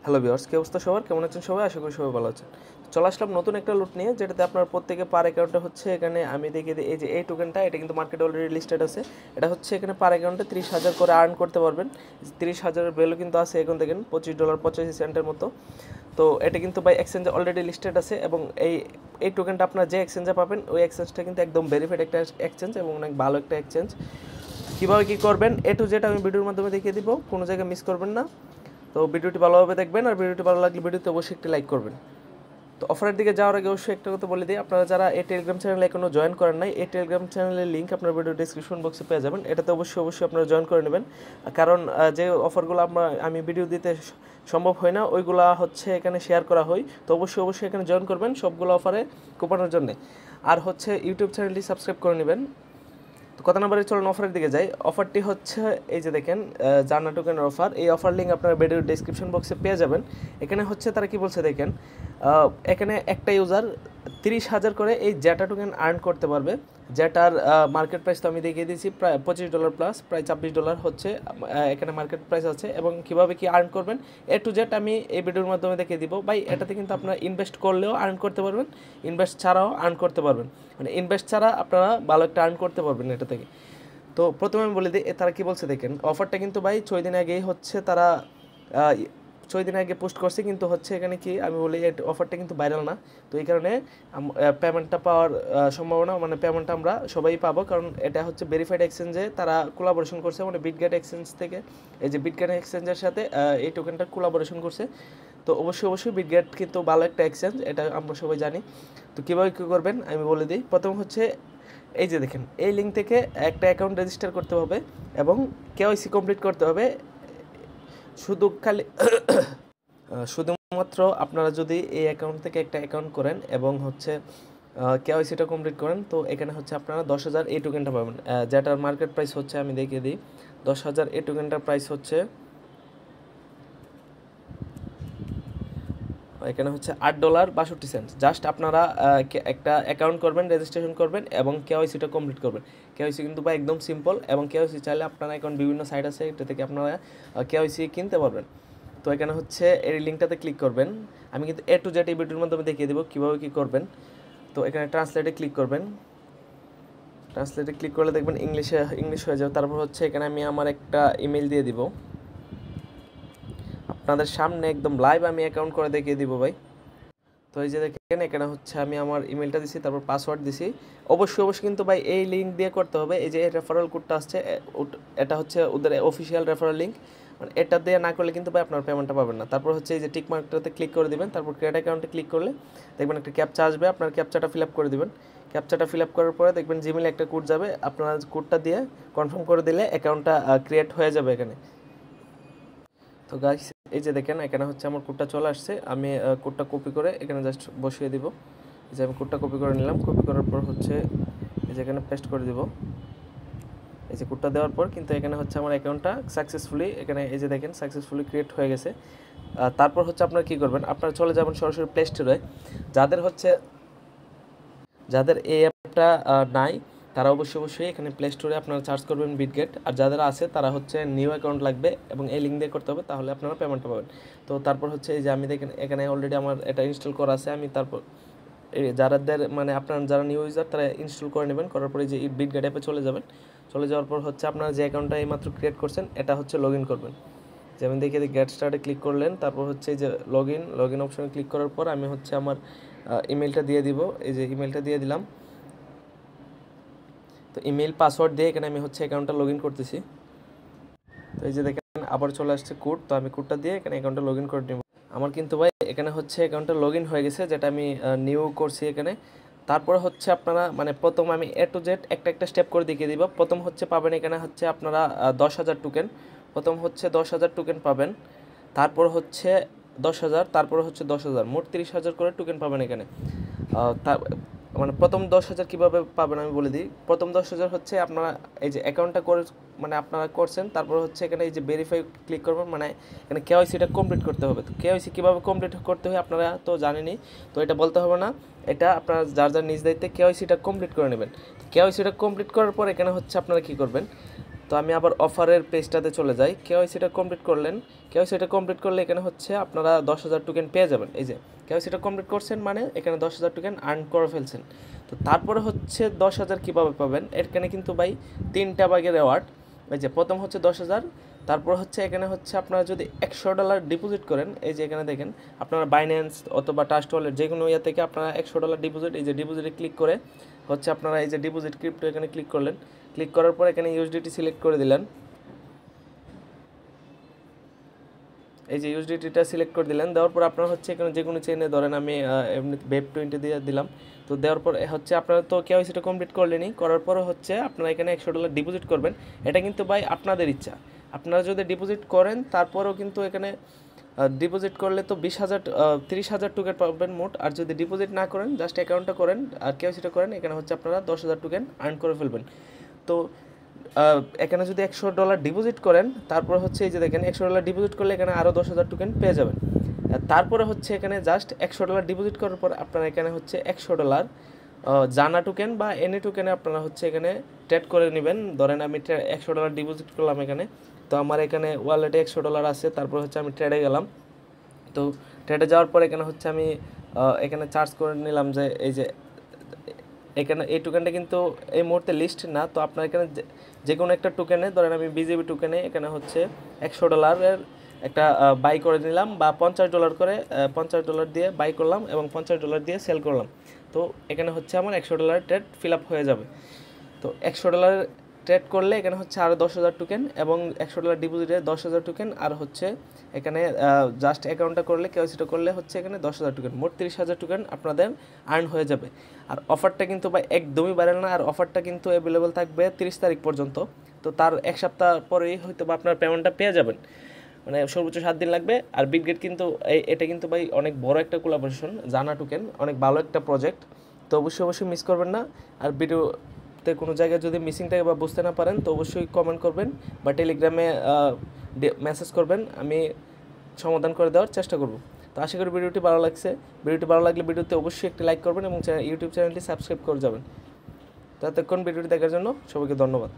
Hello viewers, কি অবস্থা সবার? কেমন আছেন সবাই? আশা করি সবাই ভালো আছেন। চলে আসলাম নতুন একটা লুট নিয়ে, যেটাতে আপনার প্রত্যেকে পার অ্যাকাউন্টে হচ্ছে এখানে আমি দেখিয়ে দিই। এই যে এই টোকেনটা, এটা কিন্তু মার্কেটে অলরেডি লিস্টেড আছে। এটা হচ্ছে এখানে পার অ্যাকাউন্টে 30,000 করে আর্ন করতে পারবেন। 30,000-এর ভ্যালু কিন্তু আছে এখন দেখেন $25.85 মতো। তো এটা কিন্তু বাই এক্সচেঞ্জে অলরেডি লিস্টেড আছে, এবং এই টোকেনটা আপনার যে এক্সচেঞ্জে পাবেন ওই এক্সচেঞ্জটা কিন্তু একদম ভেরিফাইড একটা এক্সচেঞ্জ এবং অনেক ভালো একটা এক্সচেঞ্জ। কীভাবে কী করবেন টু জেড আমি ভিডিওর মাধ্যমে দেখিয়ে দিব, কোনো জায়গায় মিস করবেন না। তো ভিডিওটি ভালোভাবে দেখবেন, আর ভিডিওটি ভালো লাগলে ভিডিওতে অবশ্যই একটি লাইক করবেন। তো অফারের দিকে যাওয়ার আগে অবশ্যই একটা কথা বলে দিই, আপনারা যারা এই টেলিগ্রাম চ্যানেলে এখনও জয়েন করেন নাই, এই টেলিগ্রাম চ্যানেলের লিঙ্ক আপনার ভিডিও ডিসক্রিপশন বক্সে পেয়ে যাবেন। এটাতে অবশ্যই আপনারা জয়েন করে নেবেন, কারণ যে অফারগুলো আমি ভিডিও দিতে সম্ভব হয় না ওইগুলা হচ্ছে এখানে শেয়ার করা হয়। তো অবশ্যই এখানে জয়েন করবেন সবগুলো অফারে কুপনের জন্য। আর হচ্ছে ইউটিউব চ্যানেলটি সাবস্ক্রাইব করে নেবেন। তো কত নাম্বারে চলুন অফারের দিকে যাই। অফারটি হচ্ছে এই যে দেখেন জান্না টোকেনের অফার। এই অফার লিঙ্ক আপনার ভিডিওর ডেসক্রিপশন বক্সে পেয়ে যাবেন। এখানে হচ্ছে তারা কি বলছে দেখেন, এখানে একটা ইউজার 30,000 করে এই জ্যাটা টোকেন আর্ন করতে পারবে, যেটার মার্কেট প্রাইস তো আমি দেখিয়ে দিয়েছি প্রায় $25 প্লাস, প্রায় $26 হচ্ছে এখানে মার্কেট প্রাইস আছে। এবং কীভাবে কি আর্ন করবেন টু জেড আমি এই ভিডিওর মাধ্যমে দেখিয়ে দিব। ভাই এটাতে কিন্তু আপনারা ইনভেস্ট করলেও আর্ন করতে পারবেন, ইনভেস্ট ছাড়াও আর্ন করতে পারবেন, মানে ইনভেস্ট ছাড়া আপনারা ভালো একটা আর্ন করতে পারবেন এটা থেকে। তো প্রথমে আমি বলে দিই তারা কী বলছে দেখেন। অফারটা কিন্তু ভাই 6 দিন আগেই হচ্ছে তারা 6 দিন আগে পোস্ট করছে, কিন্তু হচ্ছে এখানে কি আমি বলি অফারটা কিন্তু ভাইরাল না। তো এই কারণে পেমেন্টটা পাওয়ার সম্ভাবনা, মানে পেমেন্টটা আমরা সবাই পাবো, কারণ এটা হচ্ছে ভেরিফাইড এক্সচেঞ্জে তারা কোলাবোরেশন করছে, মানে বিটগেট এক্সচেঞ্জ থেকে এই যে বিটগেট এক্সচেঞ্জের সাথে এই টোকেনটা কোলাবোরেশন করছে। তো অবশ্যই বিটগেট কিন্তু ভালো একটা এক্সচেঞ্জ, এটা আমরা সবাই জানি। তো কীভাবে কী করবেন আমি বলে দিই। প্রথম হচ্ছে এই যে দেখেন, এই লিঙ্ক থেকে একটা অ্যাকাউন্ট রেজিস্টার করতে হবে এবং কেওয়াইসি কমপ্লিট করতে হবে। শুধুমাত্র আপনারা যদি এই অ্যাকাউন্ট থেকে একটা অ্যাকাউন্ট করেন এবং হচ্ছে কেওয়াইসিটা কমপ্লিট করেন, তো এখানে হচ্ছে আপনারা 10,000 এই টোকেনটা পাবেন, যেটার মার্কেট প্রাইস হচ্ছে আমি দেখিয়ে দিই। 10,000 এই টোকেনটার প্রাইস হচ্ছে এখানে হচ্ছে $8.62। জাস্ট আপনারা একটা অ্যাকাউন্ট করবেন, রেজিস্ট্রেশন করবেন এবং কেওয়াইসিটা কমপ্লিট করবেন। কেওয়াইসি কিন্তু বা একদম সিম্পল, এবং কেওয়াইসি চাইলে আপনারা এখন বিভিন্ন সাইট আছে, এটা থেকে আপনারা কেওয়াইসি কিনতে পারবেন। তো এখানে হচ্ছে এই লিঙ্কটাতে ক্লিক করবেন। আমি কিন্তু টু জেড এই ভিডিওর মাধ্যমে দেখিয়ে দেবো কীভাবে কী করবেন। তো এখানে ট্রান্সলেটে ক্লিক করবেন। ট্রান্সলেটে ক্লিক করলে দেখবেন ইংলিশ হয়ে যাবে। তারপর হচ্ছে এখানে আমি আমার একটা ইমেল দিয়ে দিব, আপনাদের সামনে একদম লাইভ আমি অ্যাকাউন্ট করে দেখিয়ে দিব ভাই। তো এই যে দেখেন এখানে হচ্ছে আমি আমার ইমেলটা দিছি, তারপর পাসওয়ার্ড দিছি। অবশ্যই কিন্তু ভাই এই লিঙ্ক দিয়ে করতে হবে। এই যে রেফারেল কোডটা আসছে, এটা হচ্ছে ওদের অফিসিয়াল রেফারেল লিঙ্ক, মানে এটা দিয়ে না করলে কিন্তু ভাই আপনার পেমেন্টটা পাবেন না। তারপর হচ্ছে এই যে টিক মার্কটাতে ক্লিক করে দিবেন, তারপর ক্রিয়েট অ্যাকাউন্টে ক্লিক করলে দেখবেন একটা ক্যাপচা আসবে, আপনার ক্যাপচাটা ফিল আপ করে দিবেন। ক্যাপচাটা ফিল আপ করার পরে দেখবেন জিমেলে একটা কোড যাবে, আপনার কোডটা দিয়ে কনফার্ম করে দিলে অ্যাকাউন্টটা ক্রিয়েট হয়ে যাবে এখানে। তো গাইস এই যে দেখেন এখানে হচ্ছে আমার কোডটা চলে আসছে। আমি কোডটা কপি করে এখানে জাস্ট বসিয়ে দিব। এই যে আমি কোডটা কপি করে নিলাম, কপি করার পর হচ্ছে এই যে এখানে পেস্ট করে দিব। এই যে কোডটা দেওয়ার পর কিন্তু এখানে হচ্ছে আমার অ্যাকাউন্টটা সাকসেসফুলি, এখানে এই যে দেখেন সাকসেসফুলি ক্রিয়েট হয়ে গেছে। তারপর হচ্ছে আপনারা কী করবেন, আপনারা চলে যাবেন সরাসরি প্লে স্টোরে। যাদের এই অ্যাপটা নাই তারা অবশ্যই এখানে প্লে স্টোরে আপনারা সার্চ করবেন বিটগেট, আর যাদের আছে তারা হচ্ছে নিউ অ্যাকাউন্ট লাগবে এবং এই লিঙ্ক দিয়ে করতে হবে, তাহলে আপনারা পেমেন্টটা পাবেন। তো তারপর হচ্ছে এই যে আমি দেখেন এখানে অলরেডি আমার এটা ইনস্টল করা আছে। আমি তারপর যাদের মানে আপনারা যারা নিউ ইউজার তারা ইনস্টল করে নেবেন, করার পরে যে বিটগেট অ্যাপে চলে যাবেন। চলে যাওয়ার পর হচ্ছে আপনারা যে অ্যাকাউন্টটা এইমাত্র ক্রিয়েট করছেন এটা হচ্ছে লগ ইন করবেন। যেমন দেখে গেট স্টার্টে ক্লিক করলেন, তারপর হচ্ছে এই যে লগ ইন অপশনে ক্লিক করার পর আমি হচ্ছে আমার ইমেলটা দিয়ে দিব। এই যে ইমেলটা দিয়ে দিলাম। তো ইমেল পাসওয়ার্ড দিয়ে এখানে আমি হচ্ছে অ্যাকাউন্টটা লগ ইন করতেছি। তো এই যে দেখেন আবার চলে আসছে কোড, তো আমি কোডটা দিয়ে এখানে অ্যাকাউন্টটা লগ ইন করে নেব। আমার কিন্তু ভাই এখানে হচ্ছে অ্যাকাউন্টটা লগ ইন হয়ে গেছে, যেটা আমি নিউ করছি এখানে। তারপরে হচ্ছে আপনারা মানে প্রথম আমি টু জেড একটা স্টেপ করে দেখিয়ে দিব। প্রথম হচ্ছে পাবেন এখানে হচ্ছে আপনারা 10,000 টোকেন। প্রথম হচ্ছে 10,000 টোকেন পাবেন, তারপর হচ্ছে 10,000, তারপর হচ্ছে 10,000, মোট 30,000 করে টোকেন পাবেন এখানে। মানে প্রথম 10,000 কীভাবে পাবেন আমি বলে দিই। প্রথম 10,000 হচ্ছে আপনারা এই যে অ্যাকাউন্টটা করে মানে আপনারা করছেন, তারপর হচ্ছে এখানে এই যে ভেরিফাই ক্লিক করবেন, মানে এখানে কেওয়াইসিটা কমপ্লিট করতে হবে। তো কেওয়াইসি কীভাবে কমপ্লিট করতে হয় আপনারা তো জানেনই, তো এটা বলতে হবে না। এটা আপনারা যার নিজ দায়িত্বে কেওয়াইসিটা কমপ্লিট করে নেবেন। কেওয়াইসিটা কমপ্লিট করার পর এখানে হচ্ছে আপনারা কী করবেন, তো তো আমি আবার অফারের পেজটাতে চলে যাই। কেওয়াইসিটা কমপ্লিট করলেন, কেওয়াইসিটা কমপ্লিট করলে এখানে হচ্ছে আপনারা 10,000 টোকেন পেয়ে যাবেন। এই যে কেওয়াইসিটা কমপ্লিট করছেন মানে এখানে 10,000 টোকেন আর্ন করে ফেলছেন। তো তারপরে হচ্ছে 10,000 কীভাবে পাবেন, এখানে কিন্তু ভাই 3টা ভাগের রেওয়ার্ড। এই যে প্রথম হচ্ছে 10,000, তারপর হচ্ছে এখানে হচ্ছে আপনারা যদি $100 ডিপোজিট করেন, এই যে এখানে দেখেন আপনারা বাইন্যান্স অথবা ট্রাস্ট ওয়ালেট যে কোনো ইয়ে থেকে আপনারা $100 ডিপোজিট, এই যে ডিপোজিটে ক্লিক করে হচ্ছে আপনারা এই যে ডিপোজিট ক্রিপ্টো এখানে ক্লিক করলেন। ক্লিক করার পর এখানে ইউএসডিটি সিলেক্ট করে দিলেন। এই যে ইউএসডিটিটা সিলেক্ট করে দিলেন, দেওয়ার পর আপনারা হচ্ছে এখানে যে কোনো চেইনে ধরেন আমি এমনি BEP20 দিয়ে দিলাম। তো দেওয়ার পর হচ্ছে আপনারা তো কেওয়াইসিটা কমপ্লিট করলেনই, করার পর হচ্ছে আপনারা এখানে $100 ডিপোজিট করবেন। এটা কিন্তু ভাই আপনাদের ইচ্ছা, আপনারা যদি ডিপোজিট করেন তারপরেও কিন্তু এখানে ডিপোজিট করলে তো 30,000 টোকেন পাবেন মোট। আর যদি ডিপোজিট না করেন, জাস্ট অ্যাকাউন্টটা করেন আর কেওয়াইসিটা করেন, এখানে হচ্ছে আপনারা 10,000 টোকেন আর্ন করে ফেলবেন। তো এখানে যদি $100 ডিপোজিট করেন, তারপরে হচ্ছে এই যে দেখেন $100 ডিপোজিট করলে এখানে আরও 10,000 টোকেন পেয়ে যাবেন। তারপরে হচ্ছে এখানে জাস্ট $100 ডিপোজিট করার পর আপনারা এখানে হচ্ছে $100 জানা টোকেন বা এনি টোকেনে আপনারা হচ্ছে এখানে ট্রেড করে নেবেন। ধরেন আমি $100 ডিপোজিট করলাম এখানে, তো আমার এখানে ওয়ালেটে $100 আছে, তারপর হচ্ছে আমি ট্রেডে গেলাম। তো ট্রেডে যাওয়ার পর এখানে হচ্ছে আমি এখানে চার্জ করে নিলাম যে এই যে এখানে এই টোকেনটা কিন্তু এই মুহূর্তে লিস্ট না। তো আপনার এখানে যে কোনো একটা টোকেনে ধরেন আমি বিজেপি টোকেনে এখানে হচ্ছে $100 একটা বাই করে নিলাম, বা $50 করে $50 দিয়ে বাই করলাম এবং $50 দিয়ে সেল করলাম। তো এখানে হচ্ছে আমার $100 ট্রেড ফিল আপ হয়ে যাবে। তো $100 ট্রেড করলে এখানে হচ্ছে আরও 10,000 টোকেন এবং $100 ডিপোজিটে 10,000 টোকেন, আর হচ্ছে এখানে জাস্ট অ্যাকাউন্টটা করলে কেওয়াইসিটা করলে হচ্ছে এখানে 10,000 টোকেন, মোট 30,000 টোকেন আপনাদের আর্ন হয়ে যাবে। আর অফারটা কিন্তু ভাই একদমই বাড়ে না, আর অফারটা কিন্তু অ্যাভেলেবেল থাকবে 30 তারিখ পর্যন্ত। তো তার এক সপ্তাহ পরেই হয়তো বা আপনার পেমেন্টটা পেয়ে যাবেন, মানে সর্বোচ্চ 7 দিন লাগবে। আর বিটগেট কিন্তু এটা কিন্তু ভাই অনেক বড় একটা কোলাবোরেশন, জানা টোকেন অনেক ভালো একটা প্রজেক্ট। তো অবশ্যই মিস করবেন না। আর ভিডিওতে কোনো জায়গায় যদি মিসিং থাকে বা বুঝতে না পারেন তো অবশ্যই কমেন্ট করবেন বা টেলিগ্রামে মেসেজ করবেন, আমি সমাধান করে দেওয়ার চেষ্টা করব। তো আশা করি ভিডিওটি ভালো লাগছে। ভিডিওটি ভালো লাগলে ভিডিওতে অবশ্যই একটি লাইক করবেন এবং ইউটিউব চ্যানেলটি সাবস্ক্রাইব করে যাবেন। তো এতক্ষণ ভিডিওটি দেখার জন্য সবাইকে ধন্যবাদ।